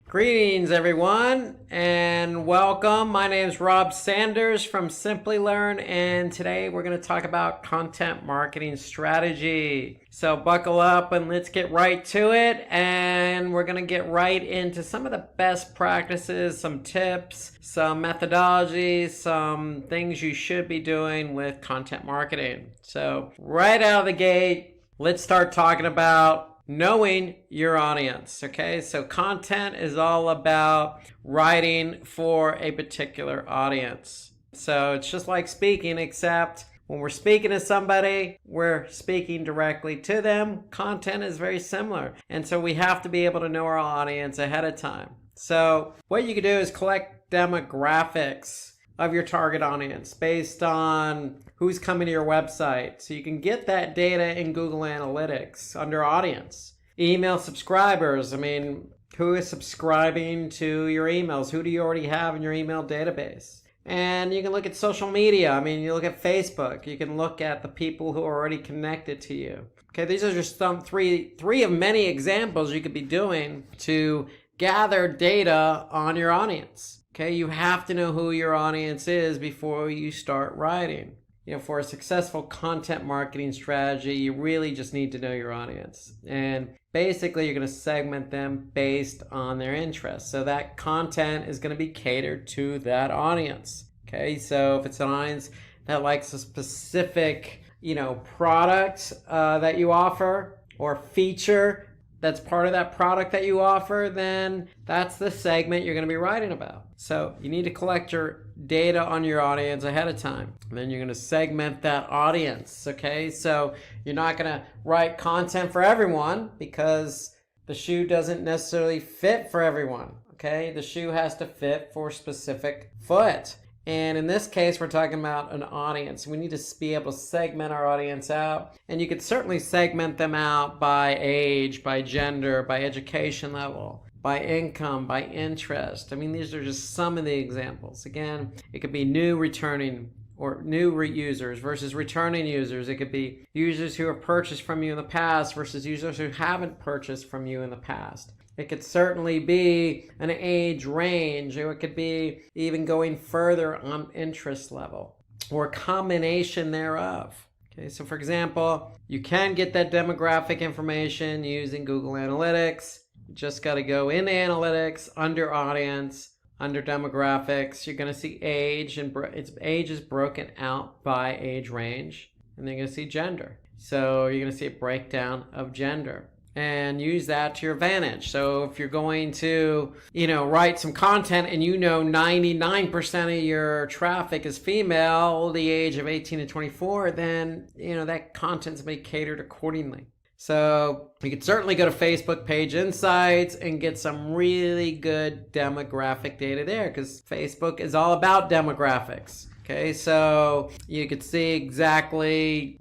Greetings everyone and welcome. My name is Rob Sanders from Simply Learn, and today we're going to talk about content marketing strategy. So buckle up and let's get right to it, and we're going to get right into some of the best practices, some tips, some methodologies, some things you should be doing with content marketing. So right out of the gate, let's start talking about knowing your audience. Okay, so content is all about writing for a particular audience. So it's just like speaking, except when we're speaking to somebody, we're speaking directly to them. Content is very similar, and so we have to be able to know our audience ahead of time. So what you can do is collect demographics of your target audience based on who's coming to your website. So you can get that data in Google Analytics under audience. Email subscribers. I mean, who is subscribing to your emails? Who do you already have in your email database? And you can look at social media. I mean, you look at Facebook. You can look at the people who are already connected to you. Okay, these are just some three of many examples you could be doing to gather data on your audience. Okay, you have to know who your audience is before you start writing. You know, for a successful content marketing strategy, you really just need to know your audience. And basically, you're going to segment them based on their interests. So that content is going to be catered to that audience. Okay, so if it's an audience that likes a specific, product that you offer or feature that's part of that product that you offer, then that's the segment you're going to be writing about. So you need to collect your data on your audience ahead of time. And then you're going to segment that audience. Okay, so you're not going to write content for everyone because the shoe doesn't necessarily fit for everyone. Okay, the shoe has to fit for a specific foot. And in this case, we're talking about an audience. We need to be able to segment our audience out. And you could certainly segment them out by age, by gender, by education level, by income, by interest. I mean, these are just some of the examples. Again, it could be new returning or new users versus returning users. It could be users who have purchased from you in the past versus users who haven't purchased from you in the past. It could certainly be an age range, or it could be even going further on interest level, or a combination thereof. Okay, so for example, you can get that demographic information using Google Analytics. You just got to go into Analytics, under Audience, under Demographics. You're going to see age, and age is broken out by age range, and then you're going to see gender. So you're going to see a breakdown of gender, and use that to your advantage. So if you're going to, write some content and 99% of your traffic is female, the age of 18 to 24, then, that content's going to be catered accordingly. So you could certainly go to Facebook Page Insights and get some really good demographic data there, because Facebook is all about demographics. Okay, so you could see exactly,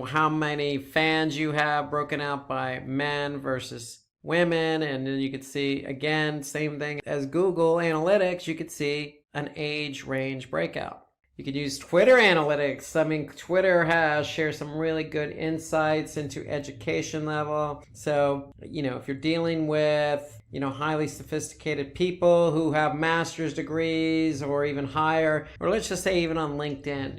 how many fans you have broken out by men versus women. And then you could see, again, same thing as Google Analytics, you could see an age range breakout. You could use Twitter Analytics. I mean, Twitter shares some really good insights into education level. So, if you're dealing with, highly sophisticated people who have master's degrees or even higher, or let's just say even on LinkedIn,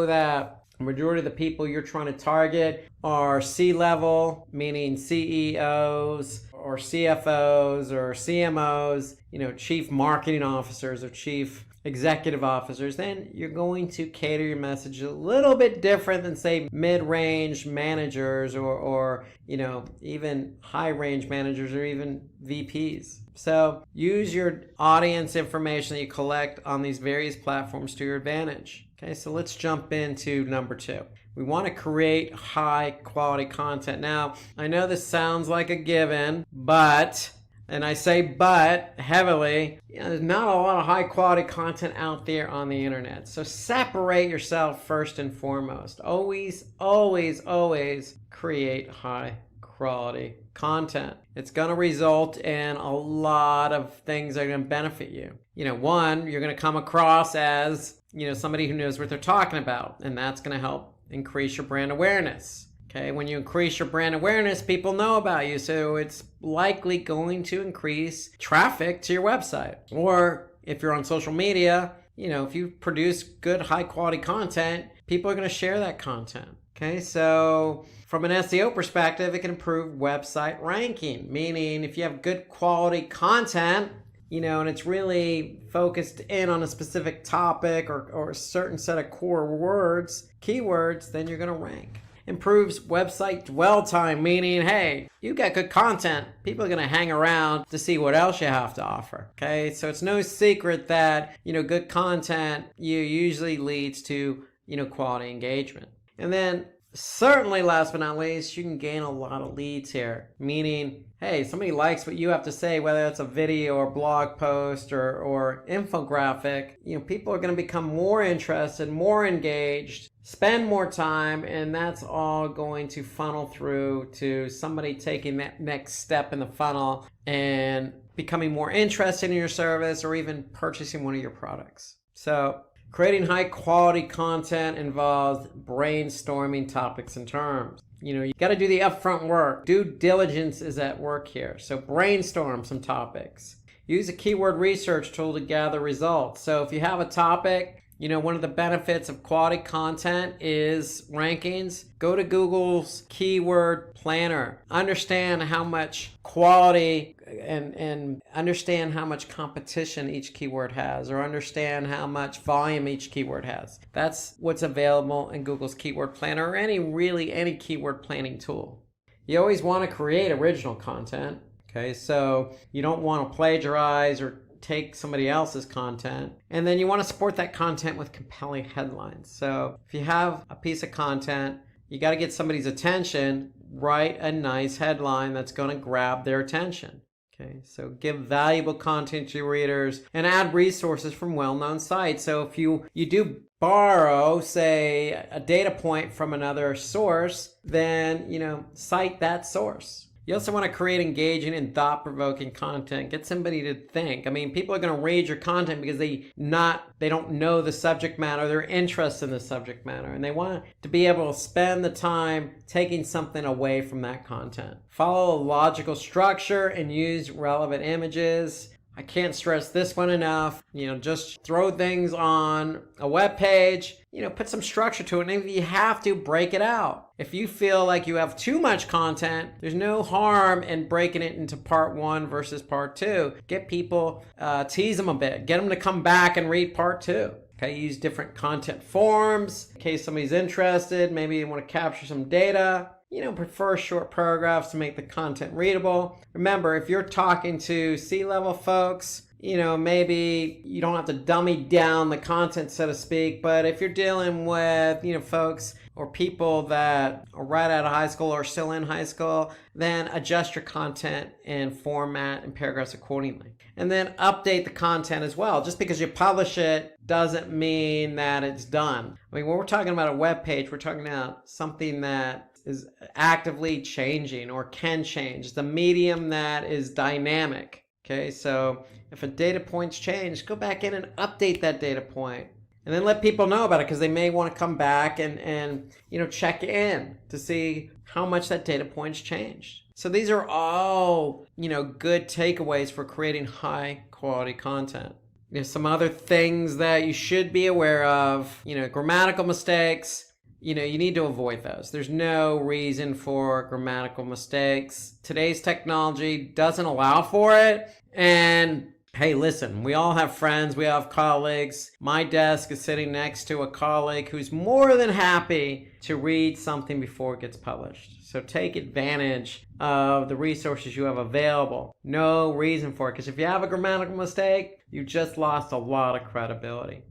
that the majority of the people you're trying to target are C-level, meaning CEOs or CFOs or CMOs, chief marketing officers or chief executive officers, then you're going to cater your message a little bit different than, say, mid-range managers or even high-range managers or even VPs. So use your audience information that you collect on these various platforms to your advantage. Okay, so let's jump into number 2. We want to create high quality content. Now, I know this sounds like a given, but, and I say but heavily, there's not a lot of high quality content out there on the internet. So separate yourself first and foremost. Always, always, always create high quality content. It's going to result in a lot of things that are going to benefit you. One, you're going to come across as, somebody who knows what they're talking about, and that's going to help increase your brand awareness. Okay, when you increase your brand awareness, people know about you, so it's likely going to increase traffic to your website. Or if you're on social media, if you produce good, high quality content, people are going to share that content. Okay, so from an SEO perspective, it can improve website ranking, meaning if you have good quality content, and it's really focused in on a specific topic or a certain set of core words, keywords, then you're going to rank. Improves website dwell time, meaning, hey, you got good content. People are going to hang around to see what else you have to offer. Okay, so it's no secret that, good content usually leads to, quality engagement. And then certainly last but not least, you can gain a lot of leads here, meaning, hey, somebody likes what you have to say, whether it's a video or blog post or infographic, people are going to become more interested, more engaged, spend more time, and that's all going to funnel through to somebody taking that next step in the funnel and becoming more interested in your service or even purchasing one of your products. So creating high quality content involves brainstorming topics and terms. You got to do the upfront work. Due diligence is at work here. So brainstorm some topics. Use a keyword research tool to gather results. So if you have a topic, one of the benefits of quality content is rankings. Go to Google's keyword planner. Understand how much quality and understand how much competition each keyword has, or understand how much volume each keyword has. That's what's available in Google's keyword planner or any keyword planning tool. You always want to create original content. Okay, so you don't want to plagiarize or take somebody else's content, and then you want to support that content with compelling headlines. So if you have a piece of content, you got to get somebody's attention, write a nice headline that's going to grab their attention. Okay, so give valuable content to your readers and add resources from well-known sites. So if you do borrow, say, a data point from another source, then, cite that source. You also want to create engaging and thought-provoking content. Get somebody to think. People are going to read your content because they don't know the subject matter. They're interested in the subject matter, and they want to be able to spend the time taking something away from that content. Follow a logical structure and use relevant images. I can't stress this one enough. Just throw things on a web page, put some structure to it. And if you have to, break it out. If you feel like you have too much content, there's no harm in breaking it into part 1 versus part 2. Get people, tease them a bit. Get them to come back and read part 2. Okay, use different content forms in case somebody's interested. Maybe you want to capture some data. Prefer short paragraphs to make the content readable. Remember, if you're talking to C-level folks, maybe you don't have to dummy down the content, so to speak. But if you're dealing with, folks or people that are right out of high school or still in high school, then adjust your content and format and paragraphs accordingly. And then update the content as well. Just because you publish it doesn't mean that it's done. When we're talking about a web page, we're talking about something that is actively changing or can change. It's a medium that is dynamic. Okay, so if a data point's changed, go back in and update that data point. And then let people know about it, because they may want to come back and check in to see how much that data point's changed. So these are all, good takeaways for creating high quality content. Some other things that you should be aware of, grammatical mistakes. You need to avoid those. There's no reason for grammatical mistakes. Today's technology doesn't allow for it. And hey, listen, we all have friends, we have colleagues. My desk is sitting next to a colleague who's more than happy to read something before it gets published. So take advantage of the resources you have available. No reason for it, because if you have a grammatical mistake, you just lost a lot of credibility.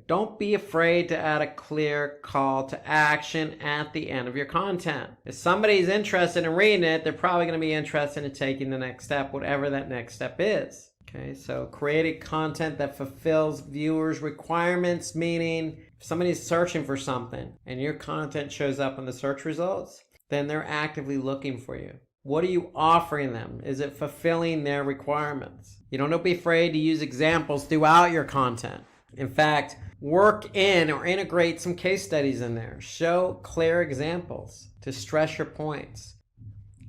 Don't be afraid to add a clear call to action at the end of your content. If somebody's interested in reading it, they're probably going to be interested in taking the next step, whatever that next step is. Okay, so create content that fulfills viewers' requirements, meaning if somebody's searching for something and your content shows up in the search results, then they're actively looking for you. What are you offering them? Is it fulfilling their requirements? Don't be afraid to use examples throughout your content. In fact, work in or integrate some case studies in there. Show clear examples to stress your points.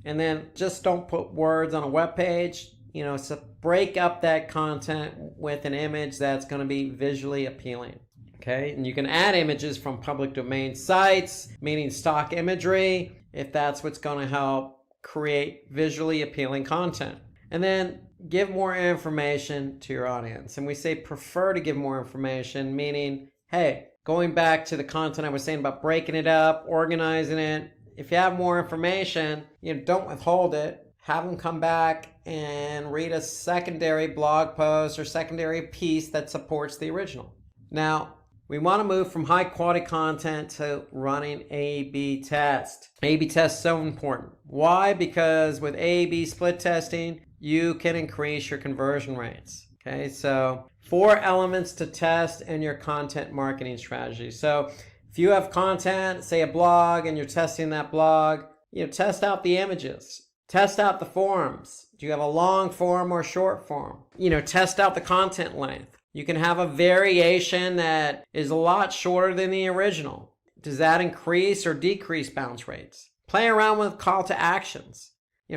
And then just don't put words on a web page. So break up that content with an image that's going to be visually appealing. Okay, and you can add images from public domain sites, meaning stock imagery, if that's what's going to help create visually appealing content. And then give more information to your audience. And we say prefer to give more information, meaning, hey, going back to the content I was saying about breaking it up, organizing it, if you have more information, don't withhold it. Have them come back and read a secondary blog post or secondary piece that supports the original. Now, we want to move from high quality content to running A/B test. A/B test is so important. Why? Because with A/B split testing, you can increase your conversion rates. Okay, so 4 elements to test in your content marketing strategy. So if you have content, say a blog, and you're testing that blog, test out the images. Test out the forms. Do you have a long form or short form? Test out the content length. You can have a variation that is a lot shorter than the original. Does that increase or decrease bounce rates? Play around with call to actions.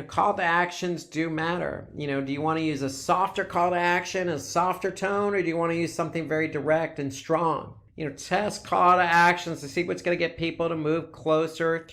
Call to actions do matter. Do you want to use a softer call to action, a softer tone, or do you want to use something very direct and strong? Test call to actions to see what's going to get people to move closer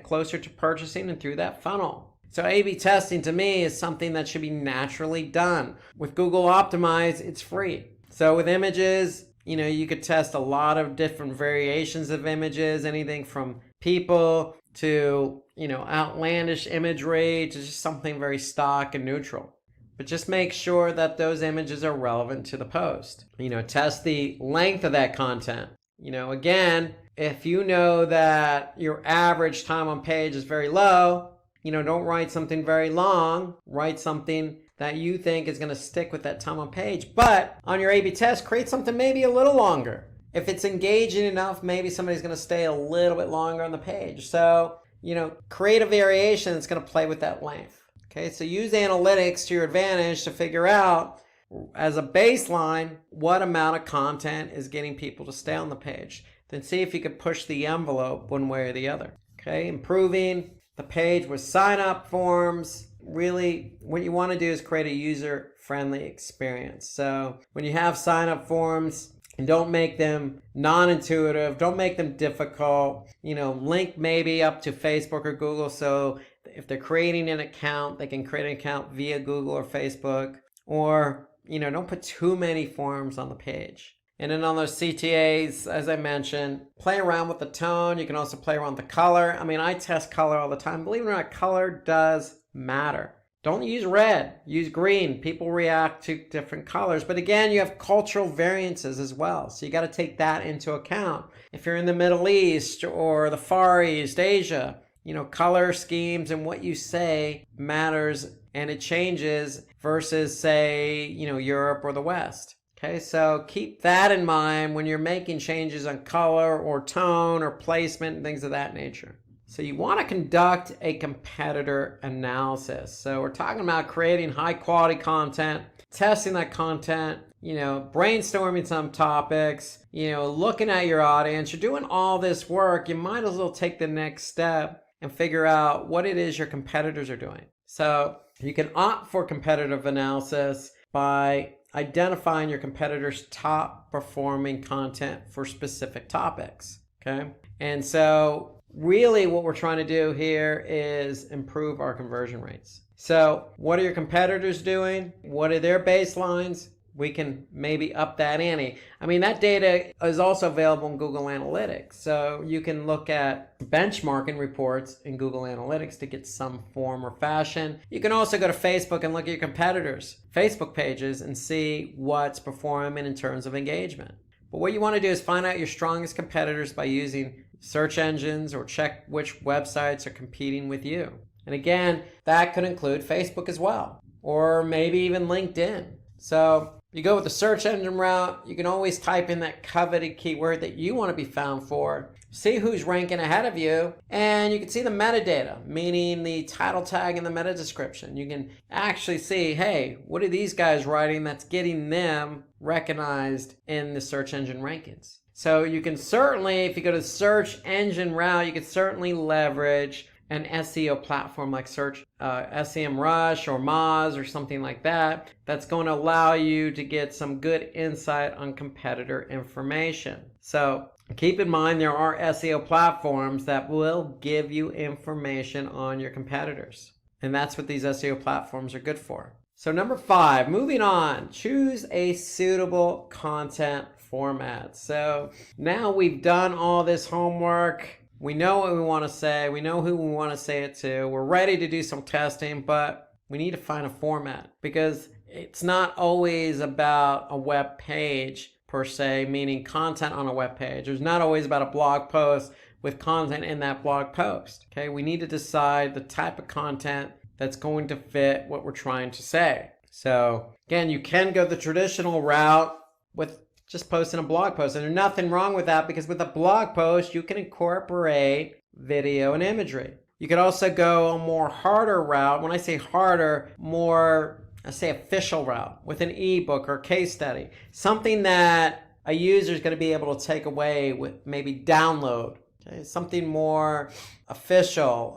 closer to purchasing and through that funnel. So A/B testing to me is something that should be naturally done. With Google Optimize, it's free. So with images, you could test a lot of different variations of images, anything from people to, outlandish imagery to just something very stock and neutral. But just make sure that those images are relevant to the post. Test the length of that content. Again, if you know that your average time on page is very low, don't write something very long. Write something that you think is going to stick with that time on page. But on your A/B test, create something maybe a little longer. If it's engaging enough, maybe somebody's going to stay a little bit longer on the page. So, create a variation that's going to play with that length. Okay, so use analytics to your advantage to figure out, as a baseline, what amount of content is getting people to stay on the page. Then see if you could push the envelope one way or the other. Okay, improving the page with sign-up forms. Really, what you want to do is create a user-friendly experience. So when you have sign-up forms, and don't make them non-intuitive, don't make them difficult, link maybe up to Facebook or Google, so if they're creating an account, they can create an account via Google or Facebook. Or, don't put too many forms on the page. And then on those CTAs, as I mentioned, play around with the tone. You can also play around with the color. I test color all the time. Believe it or not, color does matter. Don't use red, use green. People react to different colors. But again, you have cultural variances as well. So you got to take that into account. If you're in the Middle East or the Far East, Asia, color schemes and what you say matters, and it changes versus, say, Europe or the West. Okay, so keep that in mind when you're making changes on color or tone or placement and things of that nature. So you want to conduct a competitor analysis. So we're talking about creating high quality content, testing that content, brainstorming some topics, looking at your audience. You're doing all this work. You might as well take the next step and figure out what it is your competitors are doing. So you can opt for competitive analysis by identifying your competitors' top performing content for specific topics. Okay. And so really what we're trying to do here is improve our conversion rates. So what are your competitors doing? What are their baselines? We can maybe up that ante. That data is also available in Google Analytics. So you can look at benchmarking reports in Google Analytics to get some form or fashion. You can also go to Facebook and look at your competitors' Facebook pages and see what's performing in terms of engagement. But what you want to do is find out your strongest competitors by using search engines or check which websites are competing with you. And again, that could include Facebook as well, or maybe even LinkedIn. So you go with the search engine route, you can always type in that coveted keyword that you want to be found for, see who's ranking ahead of you, and you can see the metadata, meaning the title tag and the meta description. You can actually see, hey, what are these guys writing that's getting them recognized in the search engine rankings. So you can certainly, if you go to search engine route, you can certainly leverage an SEO platform like SEMrush or Moz or something like that. That's going to allow you to get some good insight on competitor information. So keep in mind there are SEO platforms that will give you information on your competitors. And that's what these SEO platforms are good for. So number 5, moving on, choose a suitable content format. So now we've done all this homework. We know what we want to say. We know who we want to say it to. We're ready to do some testing, but we need to find a format because it's not always about a web page per se, meaning content on a web page. There's not always about a blog post with content in that blog post. Okay, we need to decide the type of content that's going to fit what we're trying to say. So again, you can go the traditional route with just posting a blog post, and there's nothing wrong with that because with a blog post, you can incorporate video and imagery. You could also go a more harder route. When I say harder, more, I say official route with an ebook or case study, something that a user is going to be able to take away with maybe download. Okay, something more official,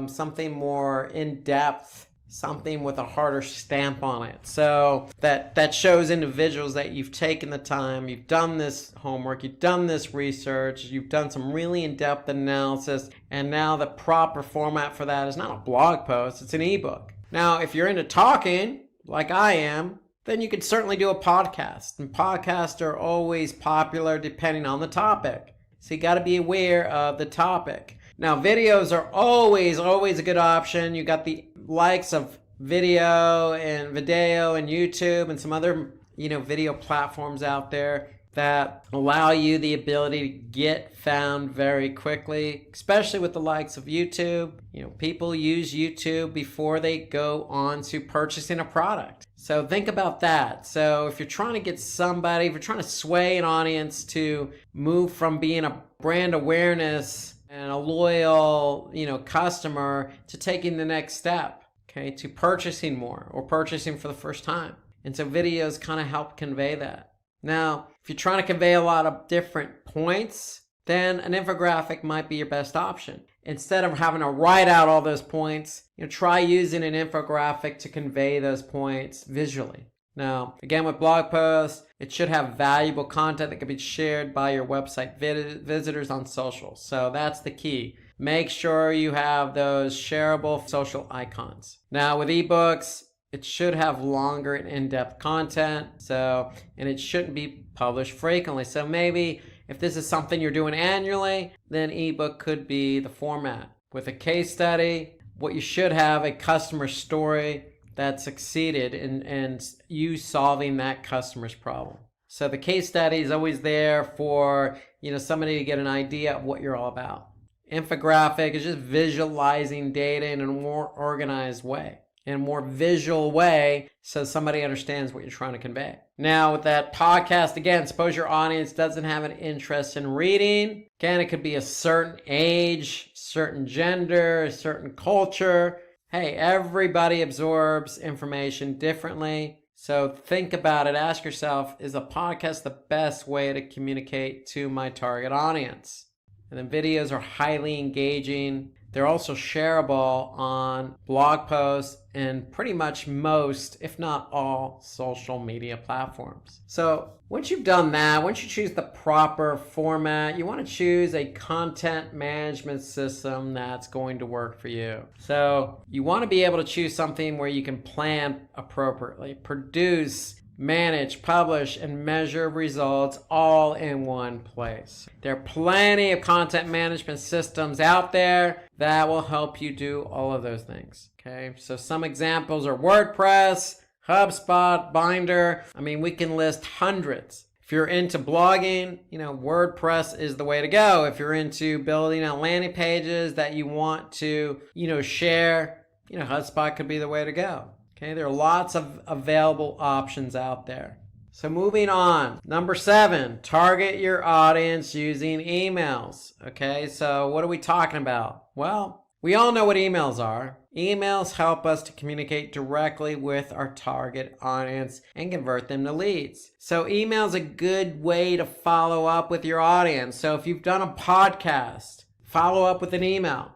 something more in-depth, something with a harder stamp on it. So that shows individuals that you've taken the time, you've done this homework, you've done this research, you've done some really in-depth analysis, and now the proper format for that is not a blog post, it's an ebook. Now, if you're into talking, like I am, then you could certainly do a podcast. And podcasts are always popular depending on the topic. So you got to be aware of the topic. Now, videos are always a good option. You got the likes of Video and YouTube and some other, video platforms out there that allow you the ability to get found very quickly, especially with the likes of YouTube. People use YouTube before they go on to purchasing a product. So think about that. So if you're trying to get somebody, if you're trying to sway an audience to move from being a brand awareness and a loyal, customer to taking the next step, okay, to purchasing more or purchasing for the first time. And so videos kind of help convey that. Now, if you're trying to convey a lot of different points, then an infographic might be your best option. Instead of having to write out all those points, try using an infographic to convey those points visually. Now, again, with blog posts, it should have valuable content that can be shared by your website visitors on social. So that's the key. Make sure you have those shareable social icons. Now, with ebooks, it should have longer and in-depth content. And it shouldn't be published frequently. So maybe if this is something you're doing annually, then ebook could be the format. With a case study, what you should have a customer story that succeeded in you solving that customer's problem. So the case study is always there for somebody to get an idea of what you're all about. Infographic is just visualizing data in a more organized way, in a more visual way, so somebody understands what you're trying to convey. Now with that podcast, again, suppose your audience doesn't have an interest in reading. Again, it could be a certain age, certain gender, a certain culture. Hey, everybody absorbs information differently. So think about it. Ask yourself, is a podcast the best way to communicate to my target audience? And then videos are highly engaging. They're also shareable on blog posts and pretty much most, if not all, social media platforms. So once you've done that, once you choose the proper format, you want to choose a content management system that's going to work for you. So you want to be able to choose something where you can plan appropriately, produce, manage, publish, and measure results all in one place. There are plenty of content management systems out there that will help you do all of those things. Okay, so some examples are WordPress, HubSpot, Binder. We can list hundreds. If you're into blogging, WordPress is the way to go. If you're into building out landing pages that you want to, share, HubSpot could be the way to go. Okay, there are lots of available options out there. So moving on, number 7, target your audience using emails. Okay, so what are we talking about? Well, We all know what emails are. Emails help us to communicate directly with our target audience and convert them to leads. So email is a good way to follow up with your audience. So if you've done a podcast, follow up with an email.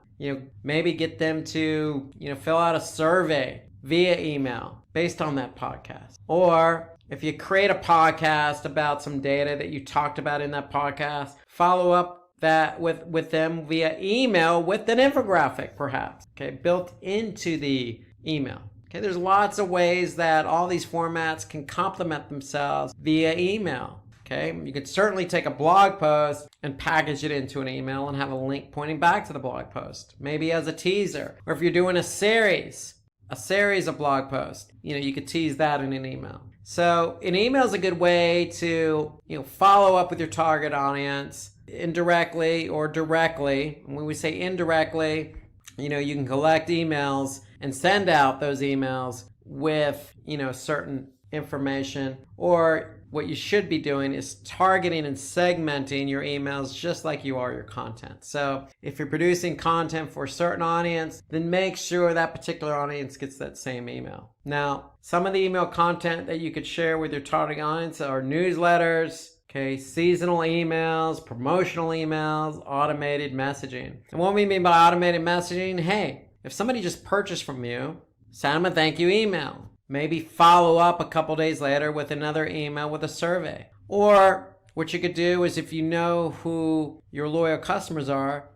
Maybe get them to, fill out a survey via email based on that podcast. Or if you create a podcast about some data that you talked about in that podcast, follow up that with them via email with an infographic, perhaps, built into the email. There's lots of ways that all these formats can complement themselves via email. You could certainly take a blog post and package it into an email and have a link pointing back to the blog post, maybe as a teaser. Or if you're doing a series of blog posts, you could tease that in an email. So an email is a good way to, follow up with your target audience indirectly or directly. And when we say indirectly, you can collect emails and send out those emails with, certain information. Or what you should be doing is targeting and segmenting your emails just like you are your content. So if you're producing content for a certain audience, then make sure that particular audience gets that same email. Now, some of the email content that you could share with your target audience are newsletters, seasonal emails, promotional emails, automated messaging. And what we mean by automated messaging, hey, if somebody just purchased from you, send them a thank you email. Maybe follow up a couple days later with another email with a survey. Or what you could do is if you know who your loyal customers are,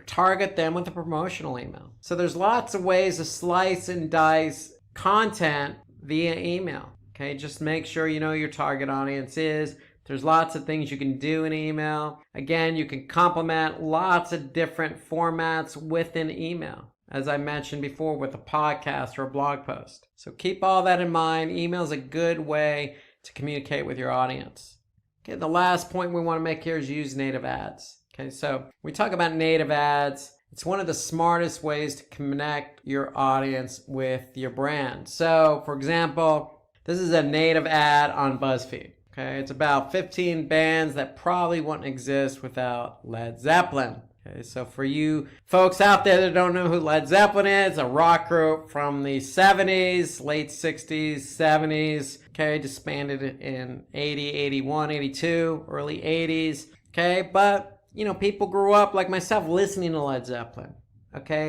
target them with a promotional email. So there's lots of ways to slice and dice content via email. Just make sure you know your target audience is. There's lots of things you can do in email. Again, you can complement lots of different formats within email, as I mentioned before, with a podcast or a blog post. So keep all that in mind. Email is a good way to communicate with your audience. The last point we want to make here is use native ads. So we talk about native ads. It's one of the smartest ways to connect your audience with your brand. So, for example, this is a native ad on BuzzFeed. It's about 15 bands that probably wouldn't exist without Led Zeppelin. So for you folks out there that don't know who Led Zeppelin is, a rock group from the 70s, late 60s, 70s, disbanded in 80, 81, 82, early 80s, but, people grew up like myself listening to Led Zeppelin,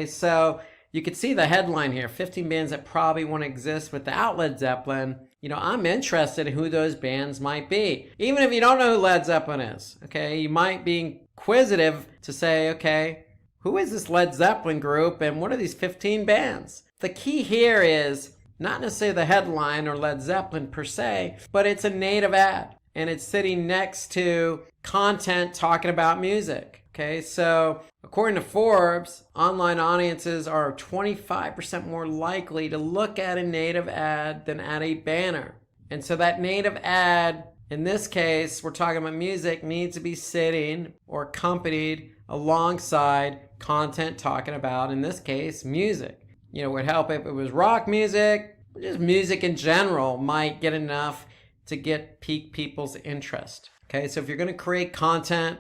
so you could see the headline here, 15 bands that probably won't exist without Led Zeppelin. I'm interested in who those bands might be. Even if you don't know who Led Zeppelin is, you might be inquisitive to say, who is this Led Zeppelin group and what are these 15 bands? The key here is not necessarily the headline or Led Zeppelin per se, but it's a native ad and it's sitting next to content talking about music. So according to Forbes, online audiences are 25% more likely to look at a native ad than at a banner. And so that native ad, in this case, we're talking about music, needs to be sitting or accompanied alongside content talking about, in this case, music. It would help if it was rock music, just music in general might get enough to pique people's interest. So if you're going to create content,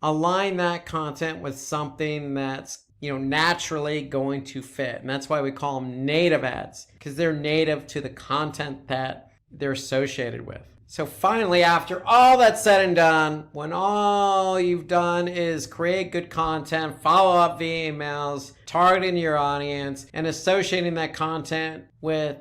align that content with something that's, naturally going to fit. And that's why we call them native ads, because they're native to the content that they're associated with. So finally, after all that's said and done, when all you've done is create good content, follow up via emails, targeting your audience, and associating that content with,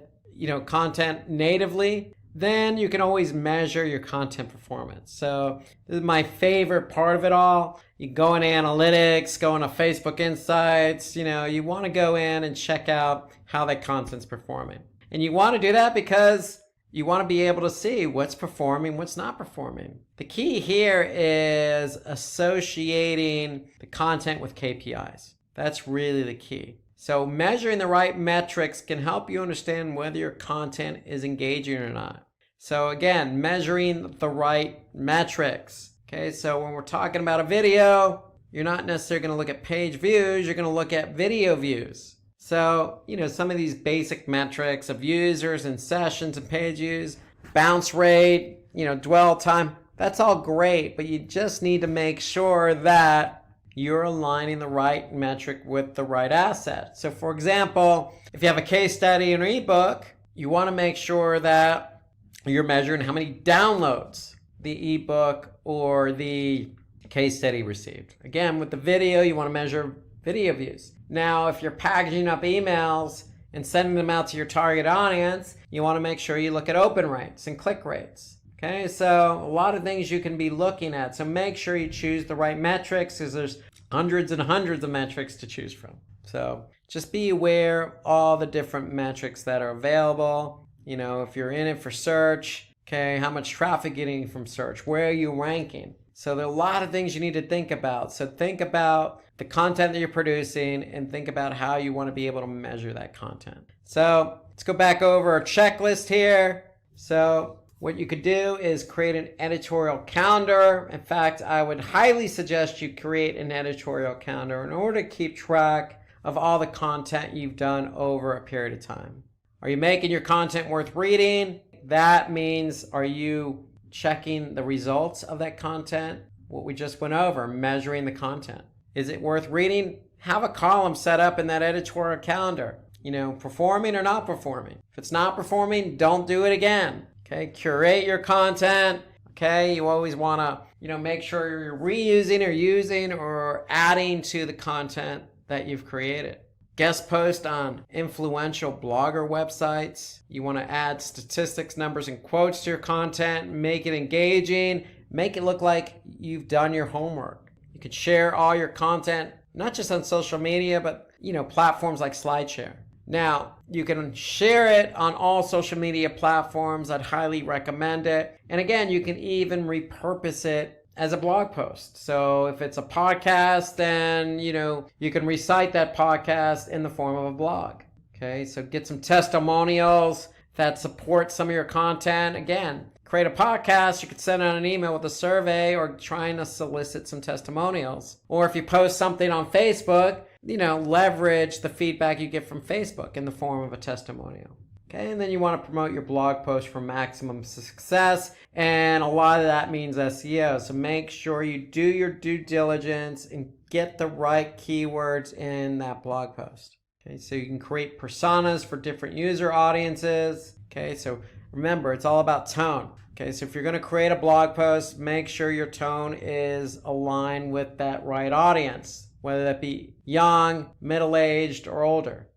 content natively, then you can always measure your content performance. So this is my favorite part of it all. You go in analytics, go into Facebook Insights, you want to go in and check out how that content's performing. And you want to do that because you want to be able to see what's performing, what's not performing. The key here is associating the content with KPIs. That's really the key. So measuring the right metrics can help you understand whether your content is engaging or not. So again, measuring the right metrics. So when we're talking about a video, you're not necessarily going to look at page views, you're going to look at video views. So, some of these basic metrics of users and sessions and page views, bounce rate, dwell time, that's all great, but you just need to make sure that you're aligning the right metric with the right asset. So for example, if you have a case study in an ebook, you want to make sure that you're measuring how many downloads the ebook or the case study received. Again, with the video, you want to measure video views. Now, if you're packaging up emails and sending them out to your target audience, you want to make sure you look at open rates and click rates. Okay, so a lot of things you can be looking at. So make sure you choose the right metrics, because there's hundreds and hundreds of metrics to choose from. So just be aware of all the different metrics that are available. You know, if you're in it for search, okay, how much traffic getting from search? Where are you ranking? So there are a lot of things you need to think about. So think about the content that you're producing and think about how you want to be able to measure that content. So let's go back over our checklist here. So what you could do is create an editorial calendar. In fact, I would highly suggest you create an editorial calendar in order to keep track of all the content you've done over a period of time. Are you making your content worth reading? That means, are you checking the results of that content? What we just went over, measuring the content. Is it worth reading? Have a column set up in that editorial calendar. You know, performing or not performing. If it's not performing, don't do it again. Okay, curate your content. Okay, you always want to, make sure you're reusing or using or adding to the content that you've created. Guest post on influential blogger websites. You want to add statistics, numbers, and quotes to your content. Make it engaging. Make it look like you've done your homework. You can share all your content, not just on social media, but, platforms like SlideShare. Now, you can share it on all social media platforms. I'd highly recommend it. And again, you can even repurpose it as a blog post. So if it's a podcast, then, you can recite that podcast in the form of a blog. Okay, so get some testimonials that support some of your content. Again, create a podcast, you could send out an email with a survey or trying to solicit some testimonials. Or if you post something on Facebook, leverage the feedback you get from Facebook in the form of a testimonial. Okay, and then you want to promote your blog post for maximum success, and a lot of that means SEO. So make sure you do your due diligence and get the right keywords in that blog post. Okay, so you can create personas for different user audiences. Okay, so remember, it's all about tone. Okay, so if you're going to create a blog post, make sure your tone is aligned with that right audience, whether that be young, middle-aged, or older.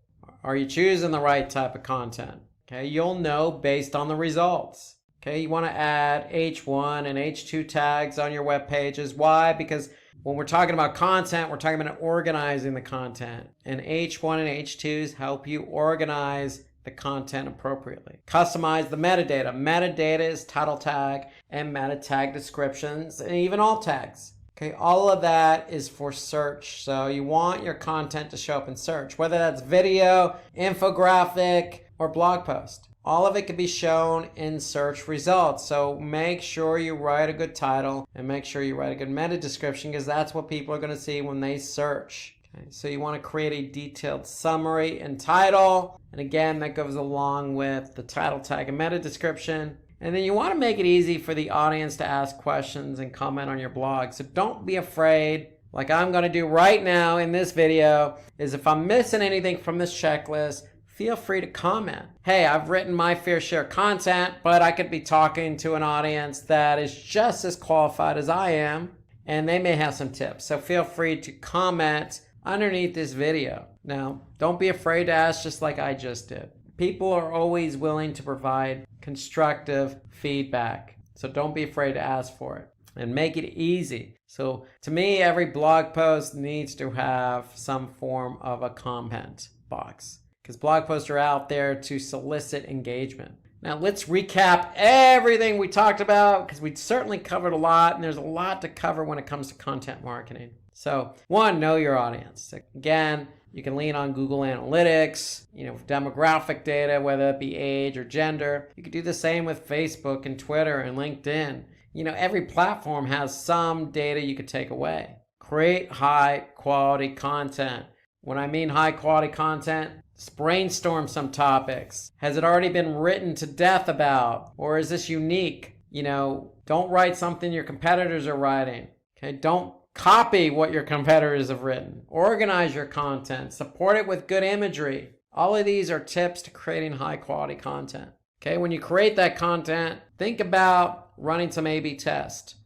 Are you choosing the right type of content? Okay, you'll know based on the results. Okay, you want to add H1 and H2 tags on your web pages. Why? Because when we're talking about content, we're talking about organizing the content. And H1 and H2s help you organize the content appropriately. Customize the metadata. Metadata is title tag and meta tag descriptions and even alt tags. Okay, all of that is for search. So you want your content to show up in search, whether that's video, infographic, or blog post. All of it can be shown in search results. So make sure you write a good title and make sure you write a good meta description, because that's what people are going to see when they search. Okay, so you want to create a detailed summary and title. And again, that goes along with the title tag and meta description. And then you want to make it easy for the audience to ask questions and comment on your blog. So don't be afraid, like I'm going to do right now in this video, is if I'm missing anything from this checklist, feel free to comment. Hey, I've written my fair share of content, but I could be talking to an audience that is just as qualified as I am, and they may have some tips. So feel free to comment underneath this video. Now, don't be afraid to ask, just like I just did. People are always willing to provide constructive feedback. So don't be afraid to ask for it and make it easy. So to me, every blog post needs to have some form of a comment box, because blog posts are out there to solicit engagement. Now let's recap everything we talked about, because we certainly covered a lot, and there's a lot to cover when it comes to content marketing. So one, know your audience. Again, you can lean on Google Analytics, demographic data, whether it be age or gender. You could do the same with Facebook and Twitter and LinkedIn. Every platform has some data you could take away. Create high quality content. When I mean high quality content, brainstorm some topics. Has it already been written to death about? Or is this unique? Don't write something your competitors are writing. Okay, don't Copy what your competitors have written. Organize your content. Support it with good imagery. All of these are tips to creating high quality content. Okay, when you create that content, think about running some A/B test.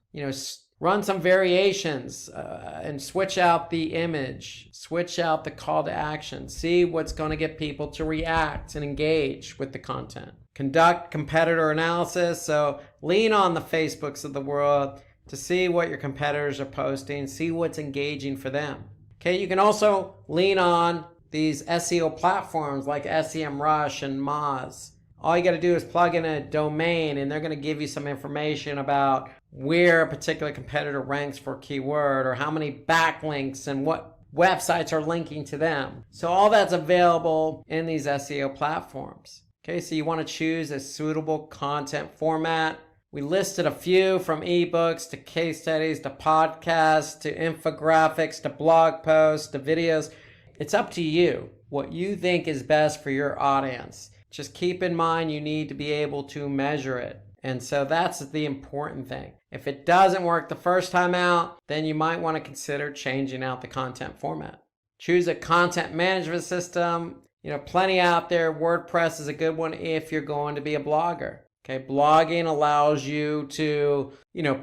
Run some variations and switch out the image, switch out the call to action, see what's going to get people to react and engage with the content. Conduct competitor analysis, so lean on the Facebooks of the world to see what your competitors are posting, see what's engaging for them. Okay, you can also lean on these SEO platforms like SEMrush and Moz. All you got to do is plug in a domain and they're going to give you some information about where a particular competitor ranks for a keyword or how many backlinks and what websites are linking to them. So all that's available in these SEO platforms. Okay, so you want to choose a suitable content format. We listed a few, from ebooks to case studies to podcasts to infographics to blog posts to videos. It's up to you what you think is best for your audience. Just keep in mind you need to be able to measure it. And so that's the important thing. If it doesn't work the first time out, then you might want to consider changing out the content format. Choose a content management system. Plenty out there. WordPress is a good one if you're going to be a blogger. Okay, blogging allows you to,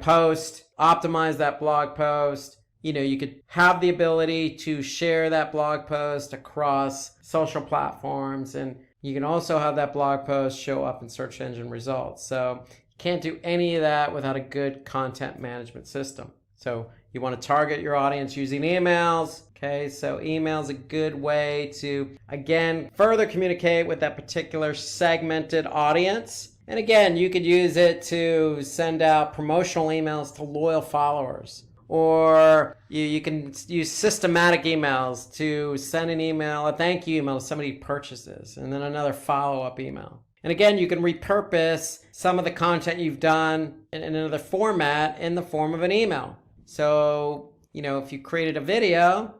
post, optimize that blog post. You could have the ability to share that blog post across social platforms, and you can also have that blog post show up in search engine results. So you can't do any of that without a good content management system. So you want to target your audience using emails. Okay, so email is a good way to, again, further communicate with that particular segmented audience. And again, you could use it to send out promotional emails to loyal followers. Or you can use systematic emails to send an email, a thank you email to somebody who purchases, and then another follow-up email. And again, you can repurpose some of the content you've done in another format in the form of an email. So, if you created a video,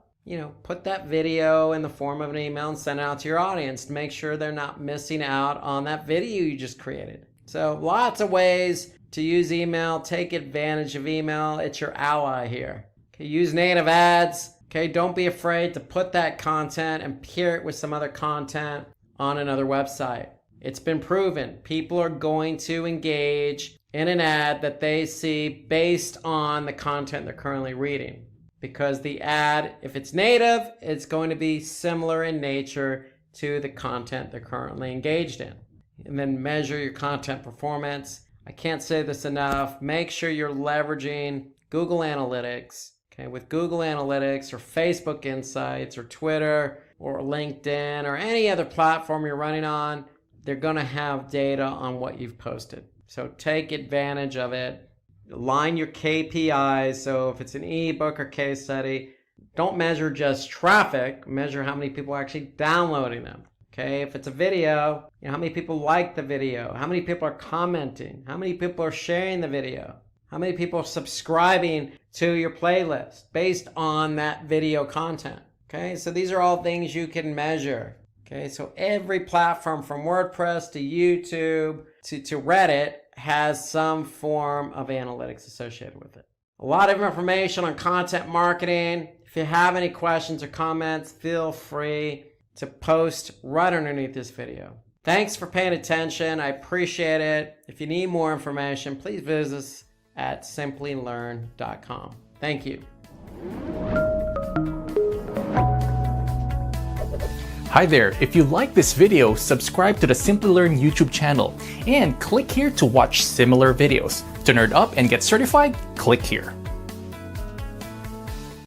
put that video in the form of an email and send it out to your audience to make sure they're not missing out on that video you just created. So lots of ways to use email. Take advantage of email. It's your ally here. Okay, use native ads. Okay, don't be afraid to put that content and pair it with some other content on another website. It's been proven. People are going to engage in an ad that they see based on the content they're currently reading. Because the ad, if it's native, it's going to be similar in nature to the content they're currently engaged in. And then measure your content performance. I can't say this enough. Make sure you're leveraging Google Analytics. Okay, with Google Analytics or Facebook Insights or Twitter or LinkedIn or any other platform you're running on, they're going to have data on what you've posted. So take advantage of it. Align your KPIs. So if it's an ebook or case study, don't measure just traffic. Measure how many people are actually downloading them. Okay, if it's a video, how many people like the video? How many people are commenting? How many people are sharing the video? How many people are subscribing to your playlist based on that video content? Okay, so these are all things you can measure. Okay, so every platform from WordPress to YouTube to Reddit has some form of analytics associated with it. A lot of information on content marketing. If you have any questions or comments, feel free to post right underneath this video. Thanks for paying attention. I appreciate it. If you need more information, please visit us at simplylearn.com. Thank you. Hi there, if you like this video, subscribe to the Simply Learn YouTube channel and click here to watch similar videos. To nerd up and get certified, click here.